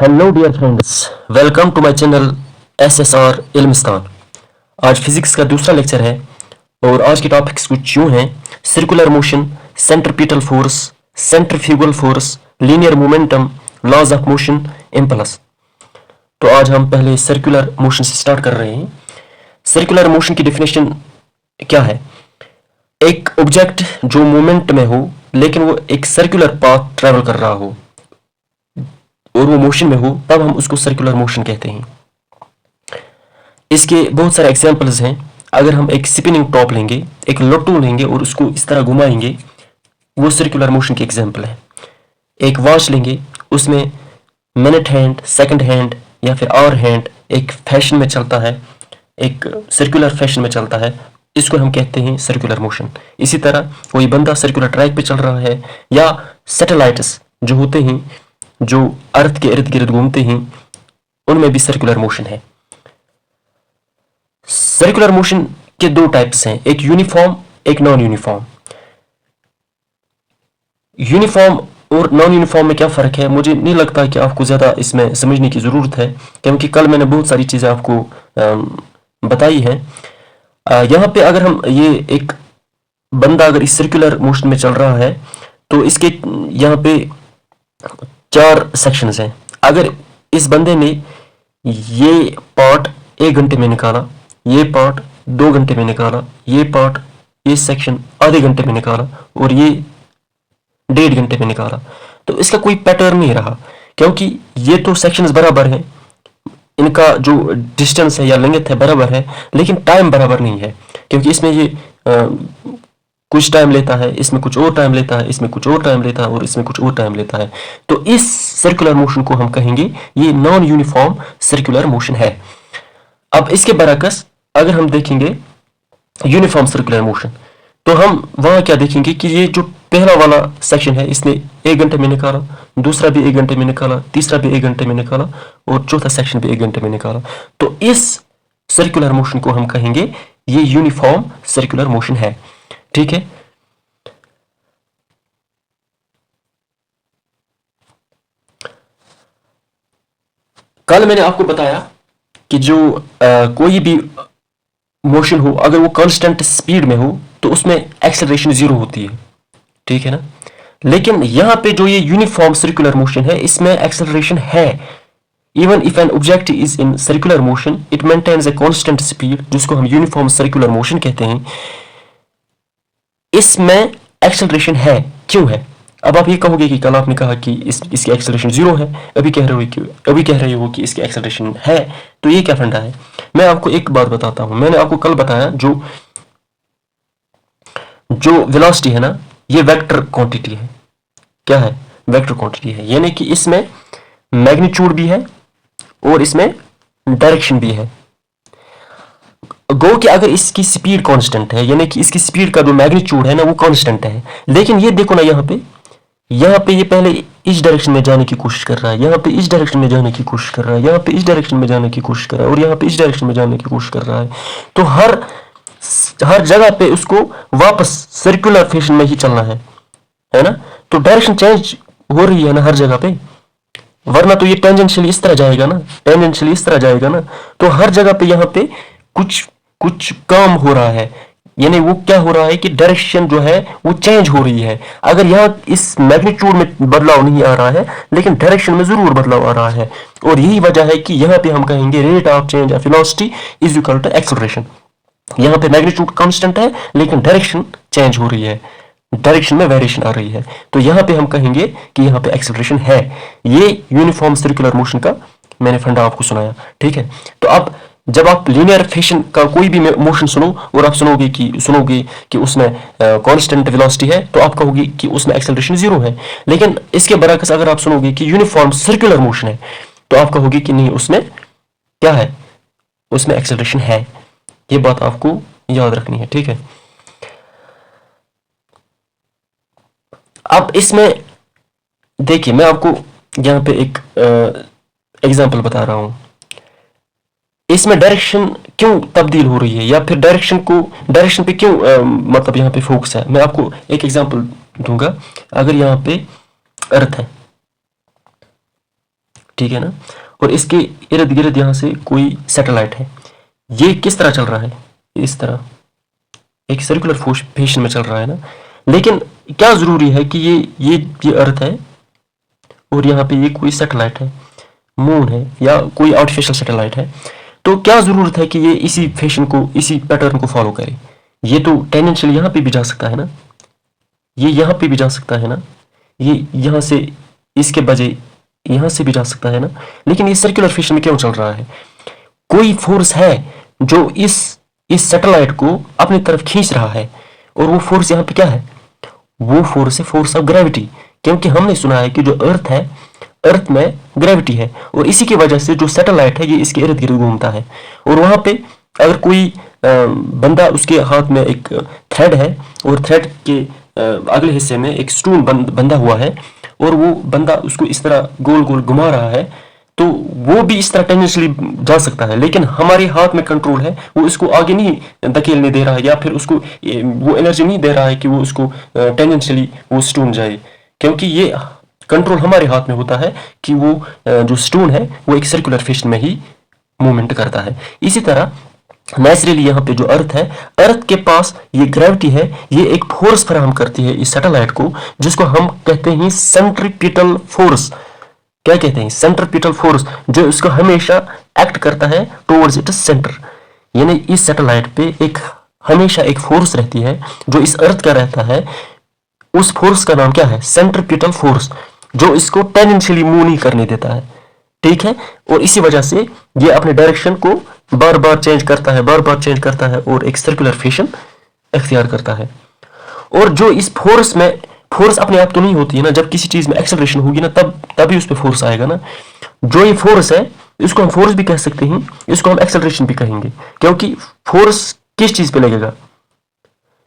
Hello dear friends, welcome to my channel SSR Ilmistan. आज physics का दूसरा लेक्चर है और आज के टॉपिक्स कुछ यूं हैं: circular motion, centripetal force, centrifugal force, linear momentum, laws of motion, impulse. तो आज हम पहले सर्कुलर मोशन से स्टार्ट कर रहे हैं। सर्कुलर मोशन की डेफिनेशन क्या है? एक ऑब्जेक्ट जो मोमेंट में हो लेकिन वो एक सर्कुलर पाथ ट्रेवल कर रहा हो और वो मोशन में हो, तब हम उसको सर्कुलर मोशन कहते हैं। इसके बहुत सारे एग्जांपल्स हैं। अगर हम एक स्पिनिंग टॉप लेंगे, एक लट्टू लेंगे और उसको इस तरह घुमाएंगे, वो सर्कुलर मोशन की एग्जांपल है। एक वॉच लेंगे, उसमें मिनट हैंड, सेकंड हैंड या फिर आवर हैंड एक फैशन में चलता है, एक सर्कुलर फैशन में चलता है, इसको हम कहते हैं सर्कुलर मोशन। इसी तरह कोई बंदा सर्कुलर ट्रैक पे चल रहा है, या सैटेलाइट्स जो होते हैं जो अर्थ के इर्द गिर्द घूमते हैं, उनमें भी सर्कुलर मोशन है। सर्कुलर मोशन के दो टाइप्स हैं, एक यूनिफॉर्म, एक नॉन यूनिफॉर्म। यूनिफॉर्म और नॉन यूनिफॉर्म में क्या फ़र्क है, मुझे नहीं लगता कि आपको ज़्यादा इसमें समझने की ज़रूरत है, क्योंकि कल मैंने बहुत सारी चीज़ें आपको बताई हैं। यहाँ पे अगर हम ये एक बंदा अगर इस सर्कुलर मोशन में चल रहा है तो इसके यहाँ पे 4 सेक्शंस हैं। अगर इस बंदे ने ये पार्ट 1 घंटे में निकाला, ये पार्ट 2 घंटे में निकाला, ये पार्ट, ये सेक्शन आधे घंटे में निकाला और ये 1.5 घंटे में निकाला, तो इसका कोई पैटर्न नहीं रहा, क्योंकि ये तो सेक्शंस बराबर हैं, इनका जो डिस्टेंस है या लेंथ है बराबर है, लेकिन टाइम बराबर नहीं है, क्योंकि इसमें ये कुछ टाइम लेता है, इसमें कुछ और टाइम लेता है, इसमें कुछ और टाइम लेता है और इसमें कुछ और टाइम लेता है। तो इस सर्कुलर मोशन को हम कहेंगे ये नॉन यूनिफॉर्म सर्कुलर मोशन है। अब इसके बरअक्स अगर हम देखेंगे यूनिफॉर्म सर्कुलर मोशन, तो हम वहां क्या देखेंगे कि ये जो पहला वाला सेक्शन है, इसने 1 घंटे में निकाला, दूसरा भी 1 घंटे में निकाला, तीसरा भी 1 घंटे में निकाला और चौथा सेक्शन भी 1 घंटे में निकाला। तो इस सर्कुलर मोशन को हम कहेंगे ये यूनिफॉर्म सर्कुलर मोशन है। ठीक है। कल मैंने आपको बताया कि जो कोई भी मोशन हो, अगर वो कांस्टेंट स्पीड में हो तो उसमें एक्सेलरेशन 0 होती है। ठीक है ना? लेकिन यहां पे जो ये यूनिफॉर्म सर्कुलर मोशन है, इसमें एक्सेलरेशन है। Even if an object is in circular motion, it maintains a constant speed, जिसको हम यूनिफॉर्म सर्कुलर मोशन कहते हैं। इसमें एक्सेलरेशन है। क्यों है? अब आप ये कहोगे कि कल आपने कहा कि इसकी एक्सेलरेशन 0 है, अभी कह रहे हो कि इसकी एक्सेलरेशन है, तो ये क्या फंडा है? मैं आपको एक बात बताता हूं। मैंने आपको कल बताया जो वेलोसिटी है ना, ये वेक्टर क्वांटिटी है। क्या है? वेक्टर क्वांटिटी है, यानी कि इसमें मैग्नीट्यूड भी है और इसमें डायरेक्शन भी है। गो कि अगर इसकी स्पीड कांस्टेंट है, यानी कि इसकी स्पीड का जो मैग्नीट्यूड है ना वो कांस्टेंट है, लेकिन ये देखो ना, यहाँ पे ये पहले इस डायरेक्शन में जाने की कोशिश कर रहा है, यहाँ पे इस डायरेक्शन में जाने की कोशिश कर रहा है, यहाँ पे इस डायरेक्शन में जाने की कोशिश कर रहा है और यहाँ पे इस डायरेक्शन में जाने की कोशिश कर रहा है। तो हर जगह पे उसको वापस सर्कुलर फैशन में ही चलना है ना? तो डायरेक्शन चेंज हो रही है ना हर जगह पे, वरना तो ये टेंजेंशियली इस तरह जाएगा ना, तो हर जगह पे यहाँ पे कुछ काम हो रहा है। यानी वो क्या हो रहा है कि डायरेक्शन जो है वो चेंज हो रही है। अगर यहाँ इस मैग्नीट्यूड में बदलाव नहीं आ रहा है, लेकिन डायरेक्शन में जरूर बदलाव आ रहा है, और यही वजह है कि यहाँ पे हम कहेंगे rate of change of velocity is equal to acceleration. यहाँ पे मैग्नीट्यूड कांस्टेंट है लेकिन डायरेक्शन चेंज हो रही है, डायरेक्शन में वेरिएशन आ रही है, तो यहाँ पे हम कहेंगे कि यहाँ पे एक्सेलरेशन है। ये यूनिफॉर्म सर्कुलर मोशन का मैंने फंडा आपको सुनाया। ठीक है। तो अब जब आप लीनियर फैशन का कोई भी मोशन सुनो और आप सुनोगे कि उसमें कांस्टेंट वेलोसिटी है, तो आप कहोगे कि उसमें एक्सेलरेशन 0 है। लेकिन इसके बरअक्स अगर आप सुनोगे कि यूनिफॉर्म सर्कुलर मोशन है, तो आप कहोगे कि नहीं, उसमें क्या है, उसमें एक्सेलरेशन है। ये बात आपको याद रखनी है। ठीक है। अब इसमें देखिए, मैं आपको यहाँ पे एक एग्जांपल बता रहा हूं। इसमें डायरेक्शन क्यों तब्दील हो रही है, या फिर डायरेक्शन पे क्यों मतलब यहाँ पे फोकस है। मैं आपको एक एग्जांपल दूंगा। अगर यहाँ पे अर्थ है, ठीक है ना। और इसके इर्द गिर्द यहाँ से कोई सैटेलाइट है। ये किस तरह चल रहा है, इस तरह एक सर्कुलर फैशन में चल रहा है ना। लेकिन क्या जरूरी है कि ये अर्थ है और यहाँ पे ये कोई सैटेलाइट है, मून है या कोई आर्टिफिशियल सैटेलाइट है, तो क्या जरूरत है कि ये इसी फैशन को, इसी पैटर्न को फॉलो करे। ये तो टेंजेंशियल यहाँ पे भी जा सकता है ना, ये यहाँ पे भी जा सकता है ना, ये यहाँ से इसके बजाय यहाँ से भी जा सकता है ना। लेकिन ये सर्कुलर फैशन में क्यों चल रहा है? कोई फोर्स है जो इस सैटेलाइट को अपनी तरफ खींच रहा है। और वो फोर्स यहाँ पे क्या है? वो फोर्स है फोर्स ऑफ ग्रेविटी। क्योंकि हमने सुना है कि जो अर्थ है, अर्थ में ग्रेविटी है और इसी की वजह से जो सैटेलाइट है ये इसके इर्द गिर्द घूमता है। और वहां पे अगर कोई बंदा, उसके हाथ में एक थ्रेड है और थ्रेड के अगले हिस्से में एक स्टूल बंधा हुआ है और वो बंदा उसको इस तरह गोल गोल घुमा रहा है, तो वो भी इस तरह टेंजेंशियली जा सकता है। लेकिन हमारे हाथ में कंट्रोल है, वो इसको आगे नहीं धकेलने दे रहा है या फिर उसको वो एनर्जी नहीं दे रहा है कि वो उसको टेंजेंशियली वो स्टोन जाए। क्योंकि ये कंट्रोल हमारे हाथ में होता है कि वो जो स्टोन है वो एक सर्कुलर फैशन में ही मूवमेंट करता है। इसी तरह नेचुरली यहाँ पे जो अर्थ है, अर्थ के पास ये ग्रेविटी है, ये एक फोर्स फराहम करती है इस सैटेलाइट को, जिसको हम कहते हैं सेंट्रीपिटल फोर्स। क्या कहते हैं? सेंट्रीपिटल फोर्स, जो इसको हमेशा एक्ट करता है टुवर्ड्स इट्स सेंटर। यानी इस सैटेलाइट पे एक हमेशा एक फोर्स रहती है जो इस अर्थ का रहता है। उस फोर्स का नाम क्या है? सेंट्रीपिटल फोर्स, जो इसको टेंजेंशियली मूव नहीं करने देता है। ठीक है। और इसी वजह से ये अपने डायरेक्शन को बार बार चेंज करता है, बार बार चेंज करता है और एक सर्कुलर फैशन इख्तियार करता है। और जो इस फोर्स में, फोर्स अपने आप तो नहीं होती है ना, जब किसी चीज में एक्सेलरेशन होगी ना तभी उस पर फोर्स आएगा ना। जो ये फोर्स है इसको हम फोर्स भी कह सकते हैं, इसको हम एक्सेलरेशन भी कहेंगे। क्योंकि फोर्स किस चीज पे लगेगा?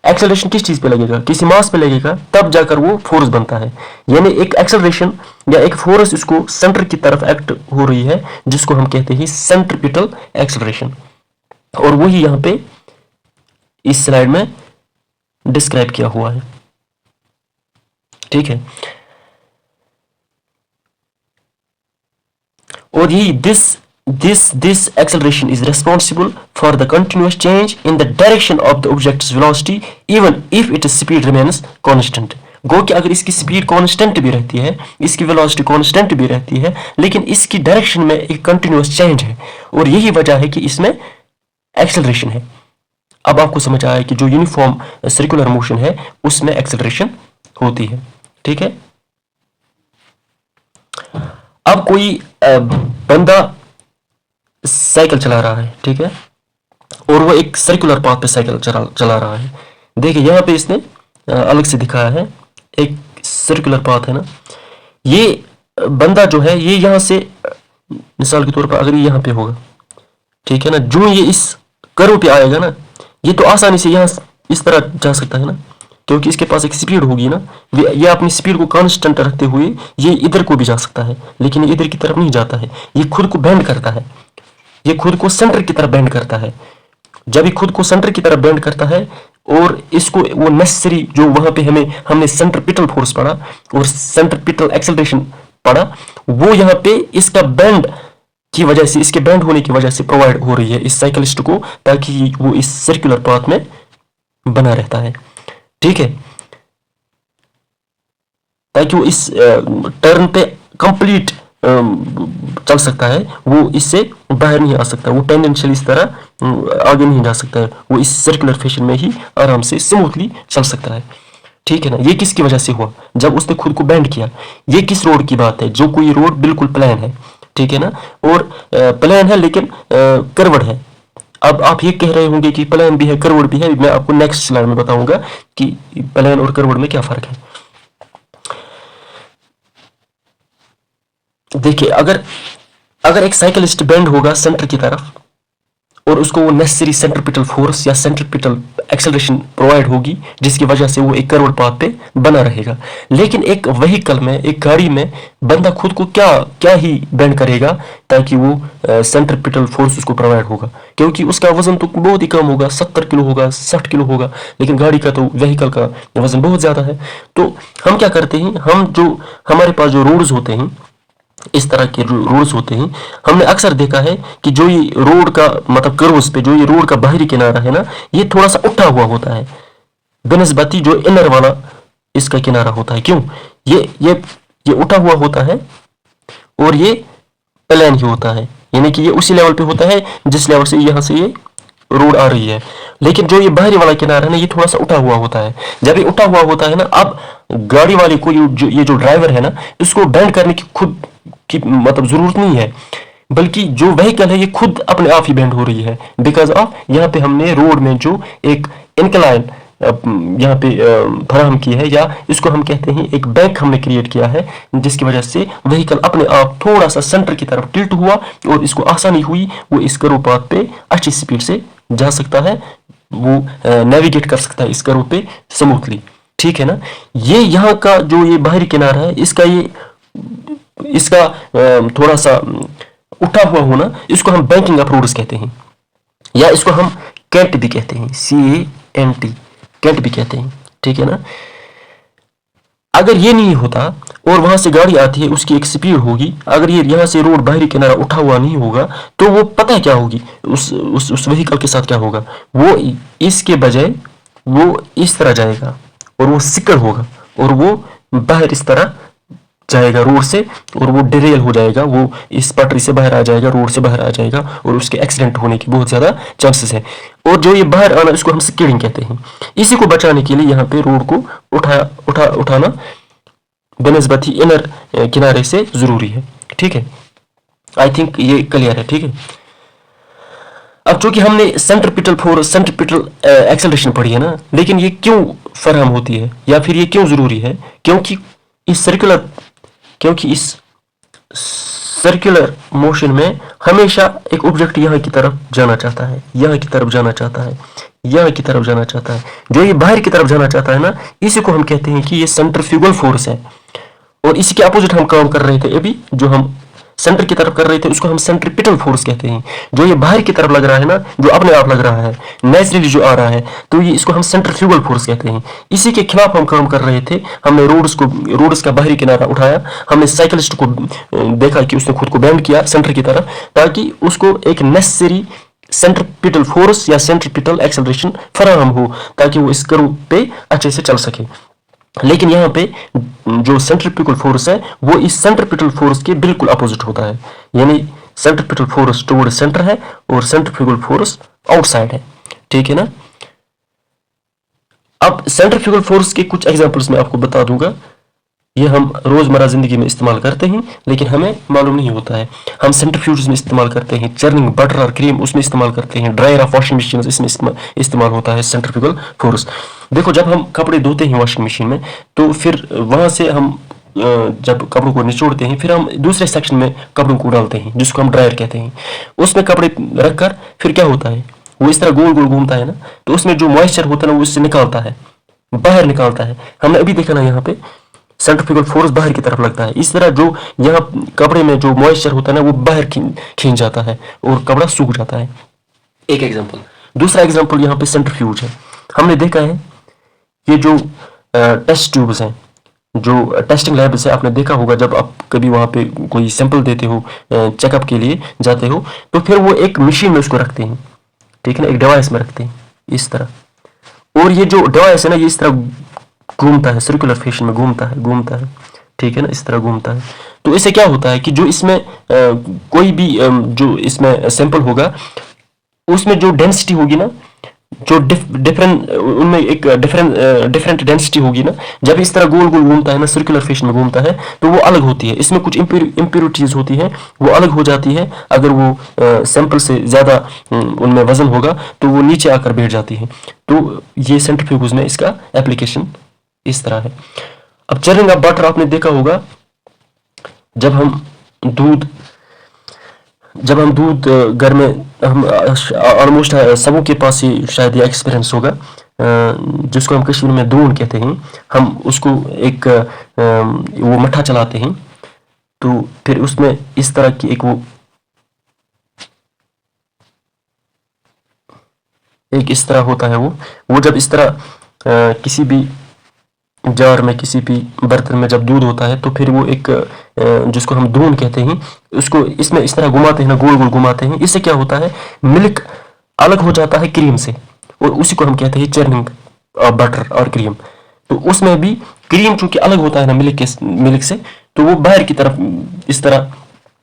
एक्सेलरेशन किस चीज पे लगेगा? किसी मास पे लगेगा, तब जाकर वो फोर्स बनता है। यानी एक एक्सेलरेशन या एक फोर्स इसको सेंटर की तरफ एक्ट हो रही है, जिसको हम कहते हैं सेंट्रीपिटल एक्सेलरेशन। और वही यहाँ पे इस स्लाइड में डिस्क्राइब किया हुआ है। ठीक है। और यही this acceleration is responsible for the continuous change in the direction of the object's velocity even if its speed remains constant। गो कि अगर इसकी स्पीड कांस्टेंट भी रहती है, इसकी वेलोसिटी कांस्टेंट भी रहती है, लेकिन इसकी डायरेक्शन में एक कंटिन्यूअस चेंज है और यही वजह है कि इसमें एक्सेलरेशन है। अब आपको समझ आया कि जो यूनिफॉर्म सर्कुलर मोशन है उसमें एक्सेलरेशन होती है। ठीक है। अब कोई बंदा साइकिल चला रहा है, ठीक है, और वो एक सर्कुलर पाथ पे साइकिल चला रहा है। देखिए यहाँ पे इसने अलग से दिखाया है, एक सर्कुलर पाथ है ना। ये बंदा जो है ये यहाँ से मिसाल के तौर पर अगर ये यहाँ पे होगा, ठीक है ना, जो ये इस कर्व पे आएगा ना, ये तो आसानी से यहाँ इस तरह जा सकता है ना, क्योंकि इसके पास एक स्पीड होगी ना। ये अपनी स्पीड को कांस्टेंट रखते हुए ये इधर को भी जा सकता है, लेकिन ये इधर की तरफ नहीं जाता है। ये खुद को बेंड करता है, ये खुद को सेंटर की तरफ बेंड करता है। जब ये खुद को सेंटर की तरफ बेंड करता है और इसको वो नेसेसरी जो वहां पे हमने सेंट्रीपिटल फोर्स पढ़ा और सेंट्रीपिटल एक्सेलरेशन पढ़ा, वो यहाँ पे इसका बेंड की वजह से, इसके बेंड होने की वजह से प्रोवाइड हो रही है इस साइकिलिस्ट को, ताकि वो इस सर्कुलर पाथ में बना रहता है। ठीक है, ताकि वो इस टर्न पे कंप्लीट चल सकता है, वो इससे बाहर नहीं आ सकता, वो टेंडेंशियल इस तरह आगे नहीं जा सकता है, वो इस सर्कुलर फैशन में ही आराम से स्मूथली चल सकता है। ठीक है ना। ये किसकी वजह से हुआ? जब उसने खुद को बेंड किया। ये किस रोड की बात है? जो कोई रोड बिल्कुल प्लेन है, ठीक है ना, और प्लेन है लेकिन कर्वड है। अब आप ये कह रहे होंगे कि प्लेन भी है कर्वड भी है, मैं आपको नेक्स्ट स्लाइड में बताऊंगा कि प्लेन और कर्वड में क्या फर्क है। देखिए, अगर एक साइकिलिस्ट बेंड होगा सेंटर की तरफ और उसको वो नेसेसरी सेंट्रीपिटल फोर्स या सेंट्रीपिटल एक्सेलरेशन प्रोवाइड होगी, जिसकी वजह से वो एक कर्व्ड पाथ पे बना रहेगा। लेकिन एक व्हीकल में, एक गाड़ी में बंदा खुद को क्या ही बेंड करेगा ताकि वो सेंट्रीपिटल फोर्स उसको प्रोवाइड होगा, क्योंकि उसका वजन तो बहुत ही कम होगा, 70 किलो होगा, 60 किलो होगा, लेकिन गाड़ी का तो व्हीकल का वजन बहुत ज्यादा है। तो हम क्या करते हैं, हम जो हमारे पास जो रोड्स होते हैं, इस तरह के रोड्स होते हैं। हमने अक्सर देखा है कि जो ये रोड का मतलब कर्व्स पे जो ये रोड का बाहरी किनारा है ना, ये थोड़ा सा उठा हुआ होता है बनस्बती जो इनर वाला इसका किनारा होता है। क्यों? ये उठा हुआ होता है और ये प्लेन ही होता है, यानी कि ये उसी लेवल पे होता है जिस लेवल से यहाँ से ये रोड आ रही है। लेकिन जो ये बाहरी वाला किनारा है ना, ये थोड़ा सा उठा हुआ होता है। जब ये उठा हुआ होता है ना, अब गाड़ी वाले को ये जो ड्राइवर है ना, इसको बेंड करने की खुद की मतलब जरूरत नहीं है, बल्कि जो व्हीकल है ये खुद अपने आप ही बेंड हो रही है, बिकॉज ऑफ यहाँ पे हमने रोड में जो एक इंक्लाइन यहाँ पे फराहम की है, या इसको हम कहते हैं एक बैंक हमने क्रिएट किया है, जिसकी वजह से व्हीकल अपने आप थोड़ा सा सेंटर की तरफ टिल्ट हुआ और इसको आसानी हुई, वो इस कर्व पाथ पे अच्छी स्पीड से जा सकता है, वो नेविगेट कर सकता है इस कर्व पे स्मूथली। ठीक है ना? ये यहाँ का जो ये बाहरी किनारा है, इसका थोड़ा सा उठा हुआ होना, इसको हम बैंकिंग अप्रोच कहते हैं, या इसको हम कैंट भी कहते हैं, CANT, कैंट भी कहते हैं। ठीक है ना? अगर ये नहीं होता और वहां से गाड़ी आती है, उसकी एक स्पीड होगी, अगर ये यहाँ से रोड बाहरी किनारा उठा हुआ नहीं होगा, तो वो पता है क्या होगी उस व्हीकल के साथ क्या होगा, वो इसके बजाय वो इस तरह जाएगा और वो सिकड़ होगा और वो बाहर इस तरह जाएगा रोड से, और वो डिरेल हो जाएगा, वो इस पटरी से बाहर आ जाएगा, रोड से बाहर आ जाएगा, और उसके एक्सीडेंट होने की बहुत ज़्यादा चांसेस है। और जो ये बाहर आना, इसको हम स्किडिंग कहते हैं। इसी को बचाने के लिए यहाँ पे रोड को उठाना बनस्बती इनर किनारे से ज़रूरी है। ठीक है? आई थिंक ये क्लियर है। ठीक है? अब चूंकि हमने सेंट्रीपिटल फोर्स, सेंट्रीपिटल एक्सेलरेशन पढ़ी है ना, लेकिन ये क्यों फराहम होती है या फिर ये क्यों ज़रूरी है? क्योंकि इस सर्कुलर मोशन में हमेशा एक ऑब्जेक्ट यहाँ की तरफ जाना चाहता है, यहाँ की तरफ जाना चाहता है, यहाँ की तरफ जाना चाहता है। जो ये बाहर की तरफ जाना चाहता है ना, इसी को हम कहते हैं कि ये सेंट्रीफ्यूगल फोर्स है। और इसी के अपोजिट हम काम कर रहे थे अभी, जो हम सेंटर की तरफ कर रहे थे, उसको हम सेंट्रीपिटल फोर्स कहते हैं। जो ये बाहर की तरफ लग रहा है ना, जो अपने आप लग रहा है, नेचुरली जो आ रहा है, तो ये इसको हम सेंट्रीफ्यूगल फोर्स कहते हैं। इसी के खिलाफ हम काम कर रहे थे। हमने रोड्स का बाहरी किनारा उठाया, हमने साइकिलिस्ट को देखा कि उसने खुद को बेंड किया सेंटर की तरफ, ताकि उसको एक नेसेसरी सेंट्रीपिटल फोर्स या सेंट्रीपिटल एक्सेलरेशन फराहम हो, ताकि वो इस कर्व पे अच्छे से चल सके। लेकिन यहाँ पे जो सेंट्रीफ्यूगल फोर्स है, वो इस सेंट्रीपिटल फोर्स के बिल्कुल अपोजिट होता है, यानी सेंट्रीपिटल फोर्स टुवर्ड सेंटर है और सेंट्रीफ्यूगल फोर्स आउटसाइड है। ठीक है ना? अब सेंट्रीफ्यूगल फोर्स के कुछ एग्जांपल्स मैं आपको बता दूंगा। ये हम रोजमर्रा जिंदगी में इस्तेमाल करते हैं, लेकिन हमें मालूम नहीं होता है। हम सेंट्रीफ्यूज में इस्तेमाल करते हैं, चर्निंग बटर और क्रीम उसमें इस्तेमाल करते हैं, ड्रायर ऑफ वॉशिंग मशीन इसमें इस्तेमाल होता है सेंट्रीफ्यूगल फोर्स। देखो, जब हम कपड़े धोते हैं वॉशिंग मशीन में, तो फिर वहां से हम जब कपड़ों को निचोड़ते हैं, फिर हम दूसरे सेक्शन में कपड़ों को डालते हैं, जिसको हम ड्रायर कहते हैं। उसमें कपड़े रखकर फिर क्या होता है, वो इस तरह गोल गोल घूमता है ना, तो उसमें जो मॉइस्चर होता है ना, वो उससे निकालता है, बाहर निकालता है। हमने अभी देखा ना, यहाँ पे सेंट्रीफ्यूगल फोर्स बाहर की तरफ लगता है। इस तरह जो यहाँ कपड़े में जो मॉइस्चर होता है ना, वो बाहर खींच जाता है और कपड़ा सूख जाता है। एक एग्जांपल। दूसरा एग्जांपल यहाँ पे सेंट्रीफ्यूज है। हमने देखा है ये जो टेस्ट ट्यूब्स हैं, जो टेस्टिंग लैब से आपने देखा होगा, जब आप कभी वहाँ पे कोई सैंपल देते हो, चेकअप के लिए जाते हो, तो फिर वो एक मशीन में उसको रखते हैं। ठीक है ना? एक डिवाइस में रखते हैं इस तरह, और ये जो डिवाइस है ना, ये इस तरह घूमता है, सर्कुलर फैशन में घूमता है। ठीक है ना? इस तरह घूमता है। तो इससे क्या होता है कि जो इसमें कोई भी जो इसमें सैंपल होगा, उसमें जो डेंसिटी होगी ना, जो डिफरेंट उनमें एक डिफरेंट डेंसिटी होगी ना, जब इस तरह गोल गोल घूमता है ना, सर्कुलर फैशन में घूमता है, तो वो अलग होती है। इसमें कुछ इम्प्योरिटीज होती हैं, वो अलग हो जाती है। अगर वो सैंपल से ज़्यादा उनमें वजन होगा, तो वो नीचे आकर बैठ जाती है। तो ये सेंट्रीफ्यूज में इसका एप्लीकेशन इस तरह है। अब चर्निंग ऑफ बटर आपने देखा होगा, जब हम दूध घर में, हम ऑलमोस्ट सबों के पास ही शायद ये एक्सपीरियंस होगा, जिसको हम कश्मीर में दून कहते हैं। हम उसको एक वो मट्ठा चलाते हैं, तो फिर उसमें इस तरह की एक इस तरह होता है। वो जब इस तरह किसी भी जार में, किसी भी बर्तन में जब दूध होता है तो फिर वो एक जिसको हम दून कहते हैं, उसको इसमें इस तरह घुमाते हैं ना, गोल गोल घुमाते हैं। इससे क्या होता है, मिल्क अलग हो जाता है क्रीम से, और उसी को हम कहते हैं चर्निंग बटर और क्रीम। तो उसमें भी क्रीम चूंकि अलग होता है ना मिल्क से, तो वो बाहर की तरफ इस तरह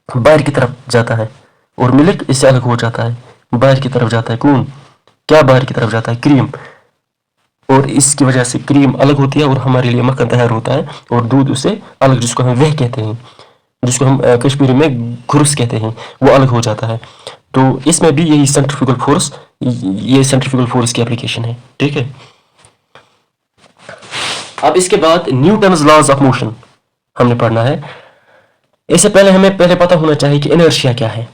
बाहर की तरफ जाता है, और मिल्क इससे अलग हो जाता है, बाहर की तरफ जाता है। कौन, क्या बाहर की तरफ जाता है, क्रीम। और इसकी वजह से क्रीम अलग होती है और हमारे लिए मक्खन तैयार होता है, और दूध उससे अलग, जिसको हम वह कहते हैं, जिसको हम कश्मीरी में घुर्स कहते हैं, वो अलग हो जाता है। तो इसमें भी यही सेंट्रीफ्यूगल फोर्स, ये सेंट्रीफ्यूगल फोर्स की एप्लीकेशन है। ठीक है। अब इसके बाद न्यूटन्स लॉज ऑफ मोशन हमने पढ़ना है। इससे पहले हमें पता होना चाहिए कि इनर्शिया क्या है।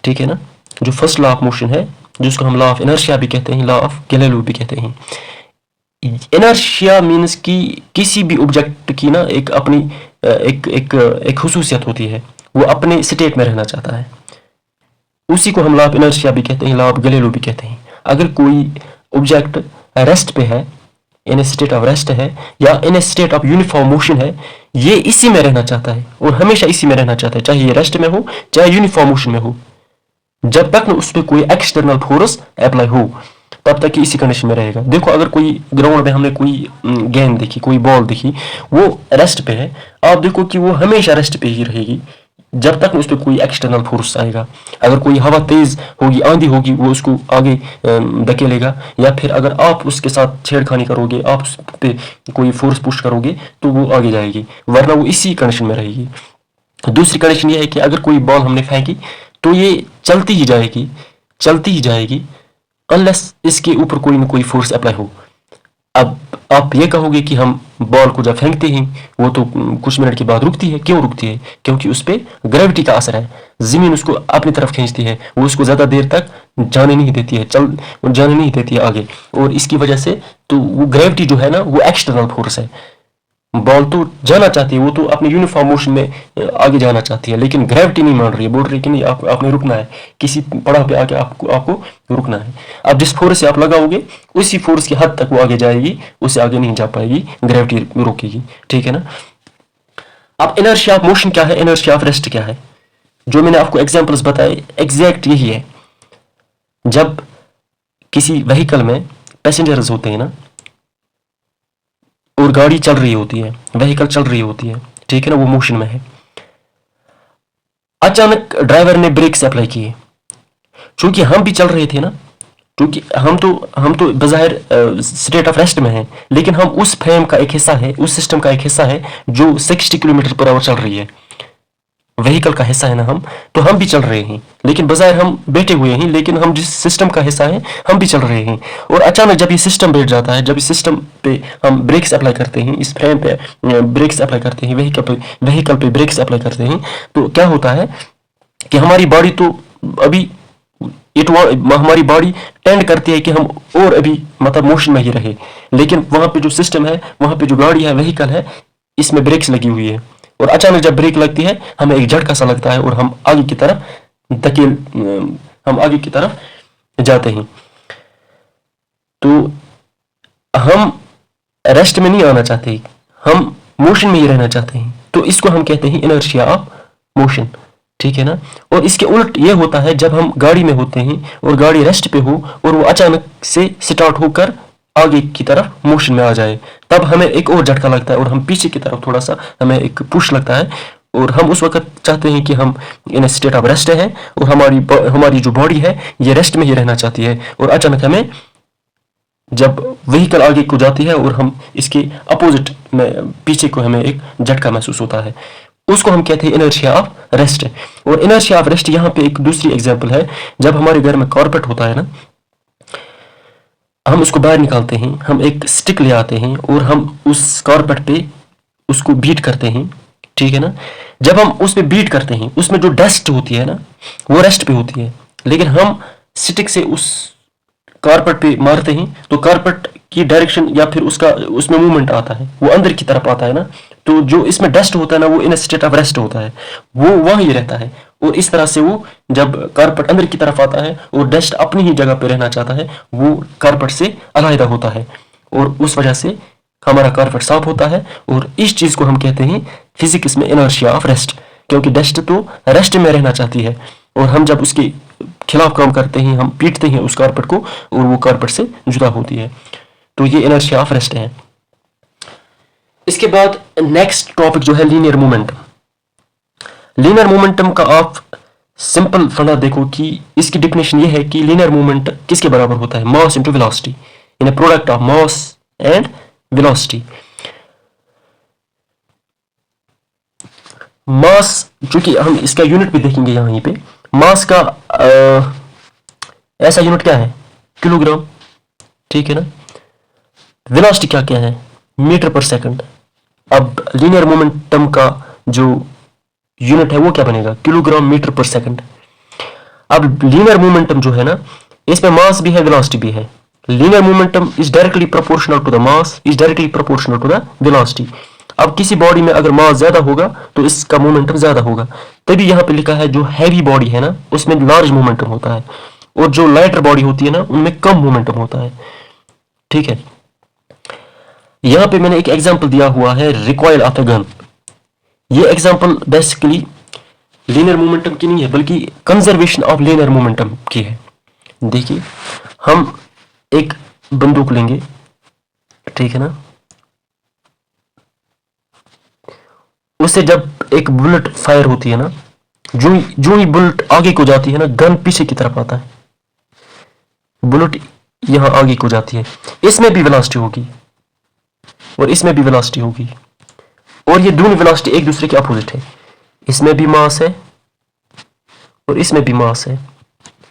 ठीक है ना। जो फर्स्ट लॉ ऑफ मोशन है, जिसको हम लॉ ऑफ इनर्शिया भी कहते हैं, लॉ ऑफ गैलीलियो भी कहते हैं। इनर्शिया मीन्स कि किसी भी ऑब्जेक्ट की ना एक अपनी एक खुसूसियत होती है, वो अपने स्टेट में रहना चाहता है। उसी को हम लॉ ऑफ इनर्शिया भी कहते हैं, लॉ ऑफ गैलीलियो भी कहते हैं। अगर कोई ऑब्जेक्ट रेस्ट पे है, इन ए स्टेट ऑफ रेस्ट है, या इन ए स्टेट ऑफ यूनिफॉर्म मोशन है, ये इसी में रहना चाहता है और हमेशा इसी में रहना चाहता है, चाहे ये रेस्ट में हो चाहे यूनिफॉर्म मोशन में हो, जब तक न उस पर कोई एक्सटर्नल फोर्स अप्लाई हो, तब तक इसी कंडीशन में रहेगा। देखो, अगर कोई ग्राउंड में हमने कोई गेंद देखी, कोई बॉल देखी, वो रेस्ट पे है, आप देखो कि वो हमेशा रेस्ट पे ही रहेगी जब तक उस पर कोई एक्सटर्नल फोर्स आएगा। अगर कोई हवा तेज होगी, आंधी होगी, वो उसको आगे धकेलेगा, या फिर अगर आप उसके साथ छेड़खानी करोगे, आप उस पर कोई फोर्स पुश करोगे, तो वो आगे जाएगी, वरना वो इसी कंडीशन में रहेगी। दूसरी कंडीशन ये है कि अगर कोई बॉल हमने फेंकी, तो ये चलती ही जाएगी अनलेस इसके ऊपर कोई ना कोई फोर्स अप्लाई हो। अब आप ये कहोगे कि हम बॉल को जब फेंकते हैं वो तो कुछ मिनट के बाद रुकती है। क्यों रुकती है? क्योंकि उस पर ग्रेविटी का असर है, ज़मीन उसको अपनी तरफ खींचती है, वो उसको ज़्यादा देर तक जाने नहीं देती है, जाने नहीं देती है आगे, और इसकी वजह से तो वो ग्रेविटी जो है ना, वो एक्सटर्नल फोर्स है। बॉल तो जाना चाहती है, वो तो अपने यूनिफॉर्म मोशन में आगे जाना चाहती है, लेकिन ग्रेविटी नहीं मान रही है, बोल रही है कि नहीं, आपने रुकना है, किसी पड़ाव पे आके आपको रुकना है। अब जिस फोर्स से आप लगाओगे उसी फोर्स की हद तक वो आगे जाएगी, उससे आगे नहीं जा पाएगी, ग्रेविटी रोकेगी। ठीक है ना। अब इनर्शिया ऑफ मोशन क्या है, इनर्शिया ऑफ रेस्ट क्या है? जो मैंने आपको एग्जाम्पल्स बताए एग्जैक्ट यही है। जब किसी व्हीकल में पैसेंजर्स होते हैं ना, और गाड़ी चल रही होती है, व्हीकल चल रही होती है, ठीक है ना, वो मोशन में है, अचानक ड्राइवर ने ब्रेक्स अप्लाई किए, क्योंकि हम भी चल रहे थे ना, क्योंकि हम तो बज़ाहिर स्टेट ऑफ रेस्ट में हैं, लेकिन हम उस फ्रेम का एक हिस्सा है, उस सिस्टम का एक हिस्सा है जो 60 किलोमीटर पर आवर चल रही है, व्हीकल का हिस्सा है ना हम, तो हम भी चल रहे हैं, लेकिन बज़ाहिर हम बैठे हुए हैं, लेकिन हम जिस सिस्टम का हिस्सा है हम भी चल रहे हैं। और अचानक जब ये सिस्टम बैठ जाता है, जब इस सिस्टम पे हम ब्रेक्स अप्लाई करते हैं, इस फ्रेम पे ब्रेक्स अप्लाई करते हैं, व्हीकल पे ब्रेक्स अप्लाई करते हैं, तो क्या होता है कि हमारी बॉडी तो अभी हमारी बॉडी टेंड करती है कि हम और अभी मतलब मोशन में ही रहे, लेकिन वहां पे जो सिस्टम है, वहां पे जो गाड़ी है, व्हीकल है, इसमें ब्रेक्स लगी हुई है, और अचानक जब ब्रेक लगती है हमें एक झटका सा लगता है और हम आगे की तरफ जाते हैं। तो हम रेस्ट में नहीं आना चाहते, हम मोशन में ही रहना चाहते हैं, तो इसको हम कहते हैं इनर्शिया ऑफ मोशन। ठीक है ना। और इसके उल्ट ये होता है जब हम गाड़ी में होते हैं और गाड़ी रेस्ट पे हो और वो अचानक से स्टार्ट होकर आगे की तरफ मोशन में आ जाए, तब हमें एक और झटका लगता है और हम पीछे की तरफ थोड़ा सा हमें एक पुश लगता है, और हम उस वक्त चाहते हैं कि हम इन स्टेट ऑफ रेस्ट है और हमारी जो बॉडी है ये रेस्ट में ही रहना चाहती है, और अचानक हमें जब व्हीकल आगे को जाती है और हम इसके अपोजिट में पीछे को हमें एक झटका महसूस होता है, उसको हम कहते हैं इनर्शिया ऑफ रेस्ट। और इनर्शिया ऑफ रेस्ट यहाँ पे एक दूसरी एग्जांपल है, जब हमारे घर में कारपेट होता है ना, हम उसको बाहर निकालते हैं, हम एक स्टिक ले आते हैं और हम उस कारपेट पे उसको बीट करते हैं। ठीक है ना। जब हम उस पे बीट करते हैं, उसमें जो डस्ट होती है ना, वो रेस्ट पे होती है, लेकिन हम स्टिक से उस कारपेट पे मारते हैं तो कारपेट की डायरेक्शन या फिर उसमें मूवमेंट आता है, वो अंदर की तरफ आता है ना, तो जो इसमें डस्ट होता है ना, वो इन स्टेट ऑफ रेस्ट होता है, वो वहीं रहता है, और इस तरह से वो जब कारपेट अंदर की तरफ आता है और डस्ट अपनी ही जगह पे रहना चाहता है, वो कारपेट से अलग होता है, और उस वजह से हमारा कारपेट साफ होता है, और इस चीज को हम कहते हैं फिजिक्स में इनर्शिया ऑफ रेस्ट, क्योंकि डस्ट तो रेस्ट में रहना चाहती है, और हम जब उसके खिलाफ काम करते हैं, हम पीटते हैं उस कारपेट को, और वो कारपेट से जुदा होती है। तो ये इनर्शिया ऑफ रेस्ट है। इसके बाद नेक्स्ट टॉपिक जो है लीनियर मोमेंटम। लीनियर मोमेंटम का आप सिंपल फंडा देखो कि इसकी डिफिनेशन ये है कि लीनियर मोमेंट किसके बराबर होता है, mass into velocity, in a product of mass and velocity. Mass, चूंकि हम इसका यूनिट भी देखेंगे यहीं पे, मास का ऐसा यूनिट क्या है, किलोग्राम, ठीक है ना। वेलोसिटी क्या है, मीटर पर सेकंड। अब लीनियर मोमेंटम का जो यूनिट है वो क्या बनेगा, किलोग्राम मीटर पर सेकंड। अब लीनियर मोमेंटम जो है ना, इसमें मास भी है, वेलोसिटी भी है। Linear momentum is directly proportional to the mass, is directly proportional to the velocity. अब किसी बॉडी में अगर मास ज्यादा होगा तो इसका मोमेंटम ज्यादा होगा। तभी यहां पे लिखा है जो हैवी बॉडी है ना उसमें लार्ज मोमेंटम होता है, और जो लाइटर बॉडी होती है ना उनमें कम मोमेंटम होता है, ठीक है। यहां पे मैंने एक एग्जांपल दिया हुआ है, रिकॉइल ऑफ ए गन। ये एग्जांपल बेसिकली लीनियर मोमेंटम की नहीं है, बल्कि कंजर्वेशन ऑफ लीनियर मोमेंटम की है। देखिए, हम एक बंदूक लेंगे, ठीक है ना, उससे जब एक बुलेट फायर होती है ना, जो ही बुलेट आगे को जाती है ना, गन पीछे की तरफ आता है, बुलेट यहां आगे को जाती है, इसमें भी वेलोसिटी होगी और इसमें भी वेलोसिटी होगी, और ये दोनों वेलोसिटी एक दूसरे के अपोजिट है। इसमें भी मास है और इसमें भी मास है,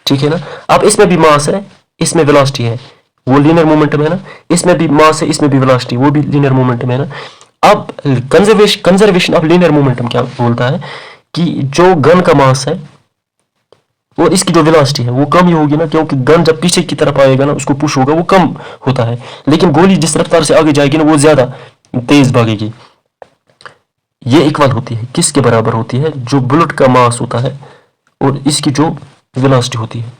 ठीक है ना। अब इसमें भी मास है, इसमें वेलोसिटी है, वो लीनियर मोमेंटम है ना। इसमें भी मास है, इसमें भी वेलोसिटी, वो भी लीनियर मोमेंटम है ना। अब कंजर्वेशन ऑफ लीनियर मोमेंटम क्या बोलता है कि जो गन का मास है और इसकी जो वेलोसिटी है वो कम ही होगी ना, क्योंकि गन जब पीछे की तरफ आएगा ना, उसको पुश होगा, वो कम होता है। लेकिन गोली जिस रफ्तार से आगे जाएगी ना, वो ज्यादा तेज भागेगी। ये इक्वल होती है, किसके बराबर होती है, जो बुलेट का मास होता है और इसकी जो वेलोसिटी होती है।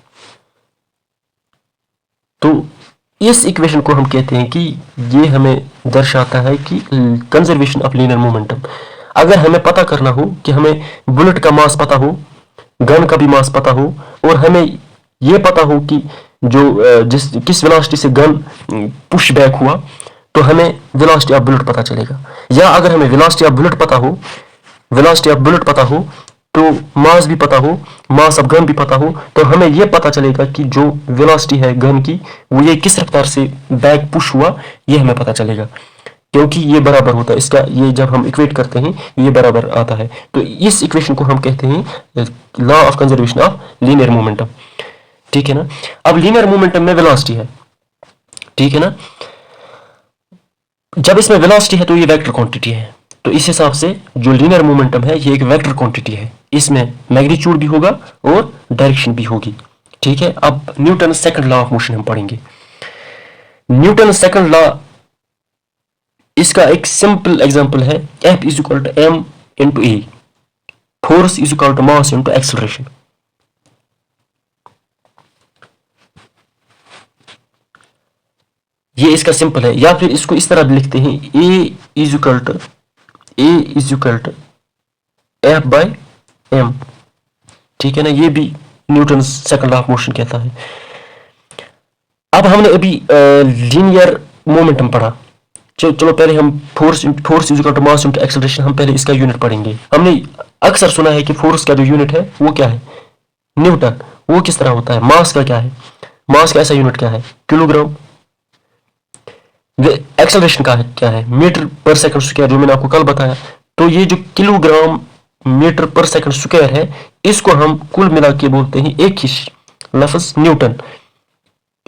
तो इस इक्वेशन को हम कहते हैं कि ये हमें दर्शाता है कि कंजर्वेशन ऑफ लीनियर मोमेंटम। अगर हमें पता करना हो कि हमें बुलेट का मास पता हो, गन का भी मास पता हो, और हमें ये पता हो कि जो किस वेलोसिटी से गन पुश बैक हुआ, तो हमें वेलोसिटी ऑफ बुलेट पता चलेगा। या अगर हमें वेलोसिटी ऑफ बुलेट पता हो तो मास भी पता हो, मास ऑफ गन भी पता हो, तो हमें यह पता चलेगा कि जो वेलोसिटी है गन की, वो ये किस रफ्तार से बैक पुश हुआ, ये हमें पता चलेगा, क्योंकि ये बराबर होता है इसका। ये जब हम इक्वेट करते हैं ये बराबर आता है। तो इस इक्वेशन को हम कहते हैं law of conservation of linear momentum, ठीक है ना। अब लीनियर मोमेंटम में वेलोसिटी है, ठीक है ना। जब इसमें वेलोसिटी है तो ये वेक्टर क्वांटिटी है। तो इस हिसाब से जो लीनियर मोमेंटम है ये एक वेक्टर क्वांटिटी है, इसमें मैग्नीट्यूड भी होगा और डायरेक्शन भी होगी, ठीक है। अब Newton second law of motion हम पढ़ेंगे। न्यूटन सेकंड लॉ, इसका एक सिंपल एग्जांपल है, F is equal to m into a, force is equal to mass into acceleration. ये इसका सिंपल है, या फिर इसको इस तरह भी लिखते हैं, A is equal to F by m, ठीक है ना। ये भी Newton second law of motion कहता है। अब हमने अभी लीनियर मोमेंटम पढ़ा, चलो पहले हम force is equal to mass into acceleration, हम पहले इसका यूनिट पढ़ेंगे। हमने अक्सर सुना है कि फोर्स का जो यूनिट है वो क्या है, न्यूटन। वो किस तरह होता है, मास का क्या है, मास का ऐसा यूनिट क्या है, किलोग्राम। एक्सेलरेशन का है क्या है, मीटर पर सेकंड स्क्वायर, जो मैंने आपको कल बताया। तो ये जो kilogram metre per second square है, इसको हम कुल मिला के बोलते हैं एक ही लफ्ज न्यूटन।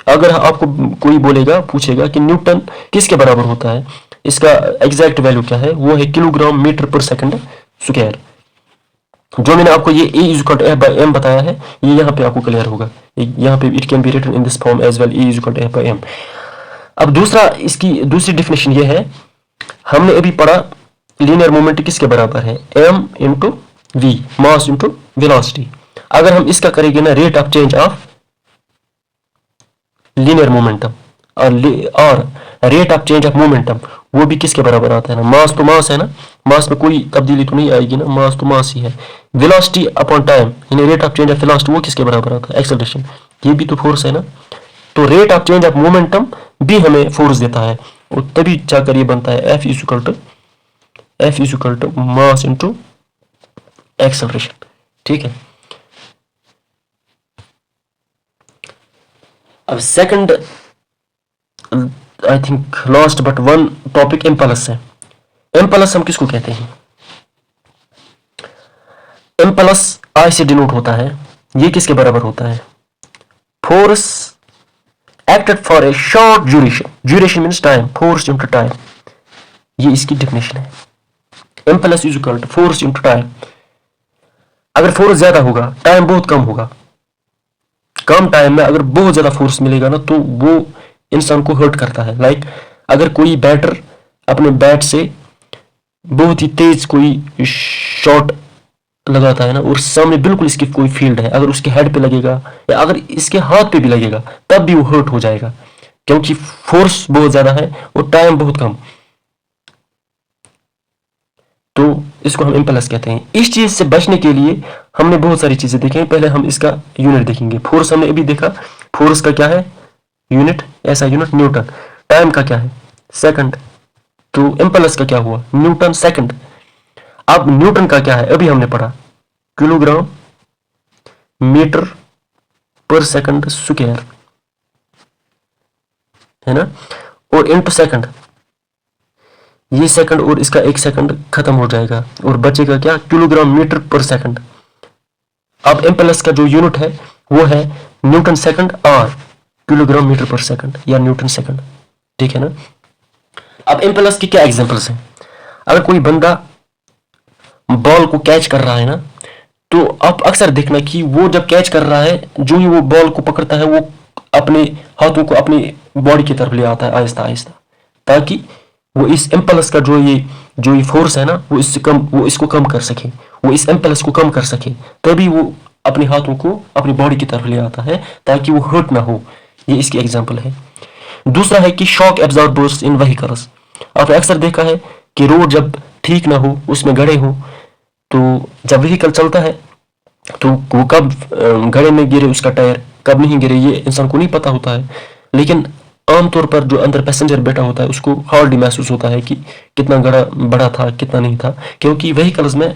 अगर आपको कोई बोलेगा, पूछेगा कि न्यूटन किसके बराबर होता है, इसका एग्जैक्ट वैल्यू क्या है, वो है kilogram metre per second square. जो मैंने आपको ये E is equal to F by m बताया है, ये यहाँ पे आपको क्लियर होगा। यहाँ पे it can be written in this form as well, E is equal to F by m। अब इसकी दूसरी डेफिनेशन ये है, हमने अभी पढ़ा लीनियर मोमेंट किसके बराबर है, m into v, mass into velocity. अगर हम इसका करेंगे ना, rate of change of linear momentum, और rate of change of momentum वो भी किसके बराबर आता है ना, मास तो मास है ना, मास में कोई तब्दीली तो नहीं आएगी ना, मास तो मास ही है। वेलोसिटी अपॉन टाइम यानी rate of change of velocity वो किसके बराबर आता है, एक्सेलरेशन, ये भी तो फोर्स है ना। तो rate of change of momentum भी हमें फोर्स देता है और तभी जाकर ये बनता है F is equal to mass into acceleration. ठीक है। अब second I think last but one topic impulse है। इम्पल्स हम किसको कहते हैं? इम्पल्स आई से डिनोट होता है। ये किसके बराबर होता है? Force acted for a short duration, duration means time, force into time, ये इसकी डेफिनेशन है। Impulse is equal to force into time. अगर फोर्स ज्यादा होगा, टाइम बहुत कम होगा, कम टाइम में अगर बहुत ज्यादा फोर्स मिलेगा ना तो वो इंसान को हर्ट करता है। लाइक अगर कोई बैटर अपने बैट से बहुत ही तेज कोई शॉट लगाता है ना और सामने बिल्कुल इसकी कोई फील्ड है, अगर उसके हेड पे लगेगा या अगर इसके हाथ पे भी लगेगा तब भी वो हर्ट हो जाएगा, क्योंकि फोर्स बहुत ज्यादा है और टाइम बहुत कम। तो इसको हम इम्पल्स कहते हैं। इस चीज से बचने के लिए हमने बहुत सारी चीजें देखी हैं। पहले हम इसका यूनिट देखेंगे। फोर्स हमने अभी देखा, फोर्स का क्या है यूनिट, ऐसा यूनिट न्यूटन। टाइम का क्या है सेकंड। तो इम्पल्स का क्या हुआ न्यूटन सेकंड। अब न्यूटन का क्या है अभी हमने पढ़ा, kilogram metre per second square है ना, और इनटू सेकंड, ये सेकंड और इसका एक सेकंड खत्म हो जाएगा और बचेगा क्या, किलोग्राम मीटर पर सेकंड। अब इम्पल्स का जो यूनिट है वो है न्यूटन सेकंड और किलोग्राम मीटर पर सेकंड या न्यूटन सेकंड। ठीक है ना। अब इम्पल्स की क्या एग्जांपल्स हैं? अगर कोई बंदा बॉल को कैच कर रहा है ना, तो आप अक्सर देखना कि वो जब कैच कर रहा है, जो ही वो बॉल को पकड़ता है वो अपने हाथों को अपनी बॉडी की तरफ ले आता है आहिस्ता आहिस्ता, ताकि वो इस इम्पल्स का जो ये फोर्स है ना वो इसको कम कर सके, वो इस इम्पल्स को कम कर सके, तभी वो अपने हाथों को अपनी बॉडी की तरफ ले आता है ताकि वो हर्ट ना हो। ये इसकी एग्जांपल है। दूसरा है कि शॉक एब्जॉर्बर्स इन व्हीकल्स। आपने अक्सर देखा है कि रोड जब ठीक ना हो, उसमें गड्ढे हो, तो जब व्हीकल चलता है तो वो कब गड्ढे में गिरे, उसका टायर कब नहीं गिरे, ये इंसान को नहीं पता होता है। लेकिन आमतौर पर जो अंदर पैसेंजर बैठा होता है उसको हार्डली महसूस होता है कि कितना गड़ा बड़ा था कितना नहीं था, क्योंकि व्हीकल्स में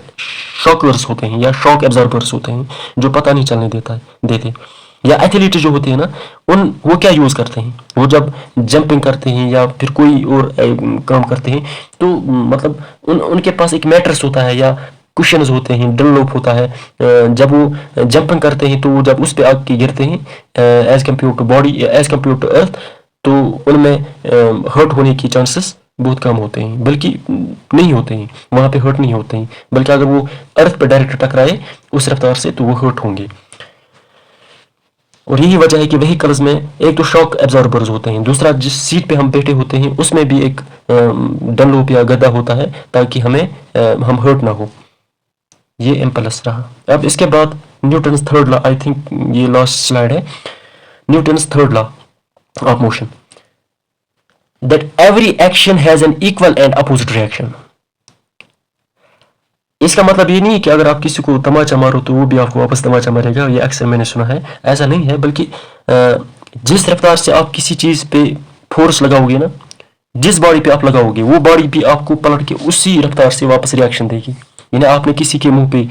शॉकर्स होते हैं या शॉक एब्जॉर्बर्स होते हैं जो पता नहीं चलने देते। या एथलीट जो होते हैं ना, वो क्या यूज करते हैं, वो जब जंपिंग करते हैं या फिर कोई और काम करते हैं तो मतलब उनके पास एक मैट्रेस होता है या कुशन्स होते हैं, डनलोप होता है। जब वो जंपिंग करते हैं तो जब उस पे आके गिरते हैं as compare to body, as compare to earth, तो उनमें हर्ट होने की चांसेस बहुत कम होते हैं, बल्कि नहीं होते हैं, वहां पे हर्ट नहीं होते हैं, बल्कि अगर वो अर्थ पे डायरेक्ट टकराए उस रफ्तार से तो वो हर्ट होंगे। और यही वजह है कि व्हीकल्स में एक तो शॉक एब्जॉर्बर्स होते हैं, दूसरा जिस सीट पे हम बैठे होते हैं उसमें भी एक डनलोप या गद्दा होता है ताकि हम हर्ट ना हो। ये इम्पल्स रहा। अब इसके बाद Newton's third law, I think ये लास्ट स्लाइड है, Newton's third law of motion, that every action has an equal and opposite reaction. इसका मतलब ये नहीं है कि अगर आप किसी को तमाचा मारो तो वो भी आपको वापस तमाचा मारेगा, ये अक्सर मैंने सुना है, ऐसा नहीं है। बल्कि जिस रफ्तार से आप किसी चीज पे फोर्स लगाओगे ना, जिस बॉडी पे आप लगाओगे वो बॉडी भी आपको पलट के उसी रफ्तार से वापस रिएक्शन देगी। यानी आपने किसी के मुंह पे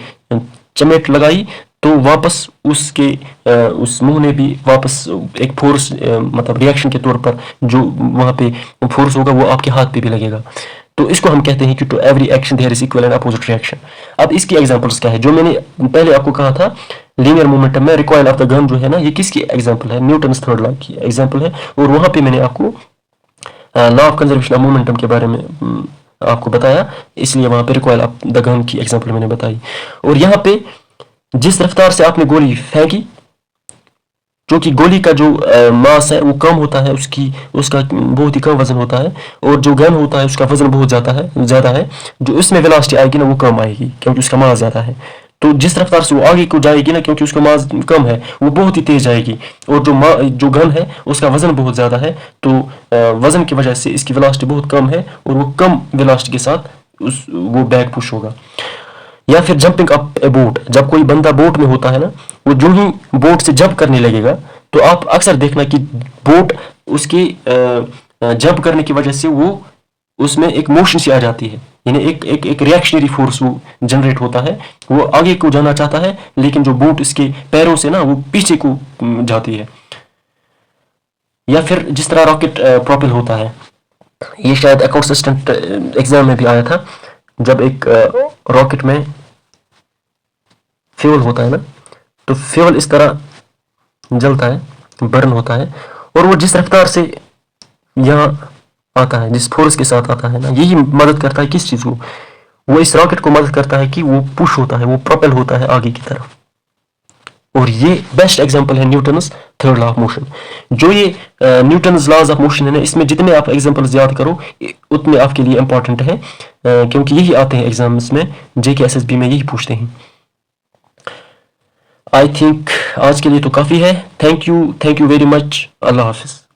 चमेट लगाई तो वापस उस मुंह ने भी वापस एक फोर्स मतलब रिएक्शन के तौर पर जो वहां पे फोर्स होगा वो आपके हाथ पे भी लगेगा। तो इसको हम कहते हैं कि to every action there is equal and opposite reaction. अब इसकी एग्जांपल्स क्या है, जो मैंने पहले आपको कहा था लीनियर मोमेंटम में रिकॉइल ऑफ द गन जो है ना, ये किसकी एग्जांपल है, न्यूटन्स थर्ड लॉ की एग्जांपल है। और वहां पे मैंने आपको law of conservation of momentum के बारे में आपको बताया, इसलिए वहां पे रिकॉइल ऑफ द गन की एग्जांपल मैंने बताई। और यहाँ पे जिस रफ्तार से आपने गोली फेंकी, जो कि गोली का जो मास है वो कम होता है, उसका बहुत ही कम वजन होता है, और जो गन होता है उसका वजन बहुत ज्यादा है, जो इसमें वेलोसिटी आएगी ना वो कम आएगी क्योंकि उसका मास ज्यादा है। तो जिस रफ्तार से वो आगे को जाएगी ना, क्योंकि उसका मास कम है, वो बहुत ही तेज जाएगी, और जो गन है उसका वजन बहुत ज़्यादा है, तो वजन की वजह से इसकी वेलोसिटी बहुत कम है, और वो कम वेलोसिटी के साथ वो बैक पुश होगा। या फिर जंपिंग अप ए बोट, जब कोई बंदा बोट में होता है ना, वो जो ही बोट से जंप करने लगेगा, तो आप अक्सर देखना कि बोट उसके जंप करने की वजह से वो उसमें एक मोशन सी आ जाती है, यानी एक रिएक्शनरी फोर्स वो जनरेट होता है, वो आगे को जाना चाहता है, लेकिन जो बोट इसके पैरों से ना वो पीछे को जाती है। या फिर जिस तरह रॉकेट प्रोपेल होता है, ये शायद अकाउंट असिस्टेंट एग्जाम में भी आया था, जब एक रॉकेट में फ्यूल होता है ना, तो फ्यूल इस तरह जलता है, बर्न होता है, और वो जिस रफ्तार से यहाँ आता है, जिस फोर्स के साथ आता है ना, यही मदद करता है किस चीज़ को, वो इस रॉकेट को मदद करता है कि वो पुश होता है, वो प्रोपेल होता है आगे की तरफ। और ये बेस्ट एग्जांपल है Newton's third law of motion. जो ये न्यूटन्स लॉज ऑफ मोशन है ना, इसमें जितने आप एग्जांपल्स याद करो उतने आपके लिए इंपॉर्टेंट है, क्योंकि यही आते हैं एग्जाम्स में, जेके एसएसबी में यही पूछते हैं। आई थिंक आज के लिए तो काफ़ी है। Thank you very much. Allah हाफिज़।